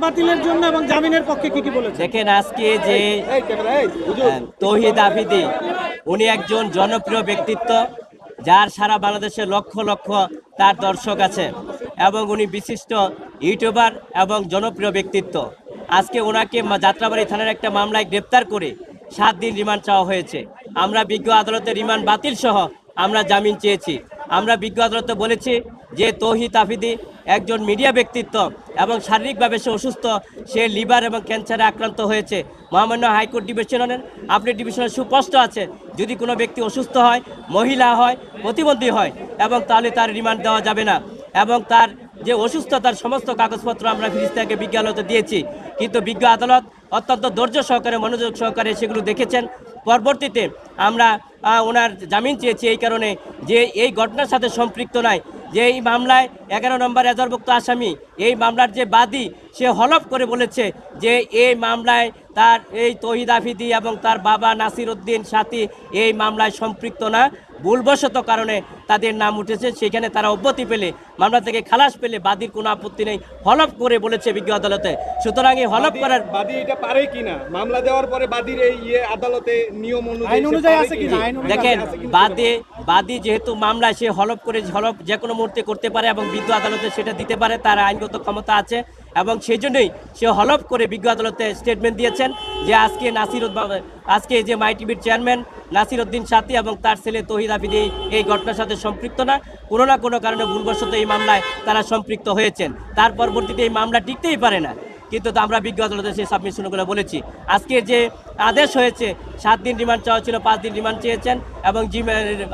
বাতিলের জন্য এবং জামিনের পক্ষে কি বলেছে? দেখেন, আজকে যে তৌহিদ আফ্রিদি, উনি একজন জনপ্রিয় ব্যক্তিত্ব, যার সারা বাংলাদেশে লক্ষ লক্ষ তার দর্শক আছে, এবং উনি বিশিষ্ট ইউটিউবার এবং জনপ্রিয় ব্যক্তিত্ব। আজকে ওনাকে যাত্রাবাড়ি থানার একটা মামলায় গ্রেপ্তার করে 7 দিন রিমান্ড চাওয়া হয়েছে। আমরা বিজ্ঞ আদালতে রিমান্ড বাতিল সহ আমরা জামিন চেয়েছি। আমরা বিজ্ঞ আদালতে বলেছি যে তৌহিদ আফ্রিদি একজন মিডিয়া ব্যক্তিত্ব এবং শারীরিকভাবে সে অসুস্থ, সে লিভার এবং ক্যান্সারে আক্রান্ত হয়েছে। মহামান্য হাইকোর্ট ডিভিশনের আপনি ডিভিশনের সুস্পষ্ট আছে, যদি কোনো ব্যক্তি অসুস্থ হয়, মহিলা হয়, প্রতিবন্ধী হয়, এবং তাহলে তার রিমান্ড দেওয়া যাবে না। এবং তার যে অসুস্থতার সমস্ত কাগজপত্র আমরা ফিরিস্তাকে বিজ্ঞ আদালতে দিয়েছি, কিন্তু বিজ্ঞ আদালত অত্যন্ত ধৈর্য সহকারে, মনোযোগ সহকারে সেগুলো দেখেছেন। পরবর্তীতে আমরা ওনার জামিন চেয়েছি এই কারণে যে এই ঘটনার সাথে সম্পৃক্ত নয়, যে এই মামলায় 11 নম্বর এজাহারভুক্ত আসামি, এই মামলার যে বাদী, সে হলফ করে বলেছে যে এই মামলায় তার এই তৌহিদ আফ্রিদি এবং তার বাবা নাসির উদ্দিন সাথী এই মামলায় সম্পৃক্ত না, ভুলবশত কারণে তাদের নাম উঠেছে, সেখানে তারা অব্যাহতি পেলে, মামলা থেকে খালাস পেলে বাদীর কোনো আপত্তি নেই, হলফ করে বলেছে বিজ্ঞ আদালতে। সুতরাং এই হলফ করার বাদী এটা পারে কিনা, মামলা দেওয়ার পরে বাদীর এই আদালতে নিয়ম অনুযায়ী আছে কিনা? দেখেন, বাদী যেহেতু মামলায় সে হলফ করে, হলফ যে কোনো মুহূর্তে করতে পারে এবং বিজ্ঞ আদালতে সেটা দিতে পারে, তার আইনগত ক্ষমতা আছে, এবং সেই জন্যই সে হলফ করে বিজ্ঞ আদালতে স্টেটমেন্ট দিয়েছেন যে আজকে যে মাই টিভির চেয়ারম্যান নাসির উদ্দিন সাথী এবং তার ছেলে তৌহিদ আফ্রিদি এই ঘটনার সাথে সম্পৃক্ত না, কোনো না কোনো কারণে ভুলবশত এই মামলায় তারা সম্পৃক্ত হয়েছেন। তার পরবর্তীতে এই মামলা টিকতেই পারে না, কিন্তু আমরা বিজ্ঞ আদালতে সেই সাবমিশনগুলো বলেছি। আজকে যে আদেশ হয়েছে 7 দিন রিমান্ড চাওয়া ছিল, 5 দিন রিমান্ড চেয়েছেন এবং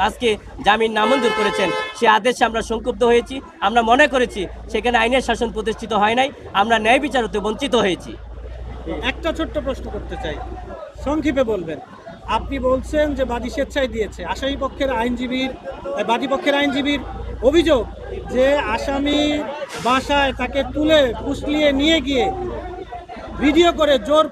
আজকে জামিন নামঞ্জুর করেছেন, সে আদেশে আমরা সংক্ষুব্ধ হয়েছি। আমরা মনে করেছি সেখানে আইনের শাসন প্রতিষ্ঠিত হয় নাই, আমরা ন্যায় বিচার হতে বঞ্চিত হয়েছি। একটা ছোট্ট প্রশ্ন করতে চাই, সংক্ষেপে বলবেন। আপনি বলছেন যে বাদী স্বেচ্ছায় দিয়েছে, আসামি পক্ষের বাদী পক্ষের আইনজীবীর অভিযোগ যে আসামি বাসায় তাকে তুলে ফুসলিয়ে নিয়ে গিয়ে ভিডিও করে জোর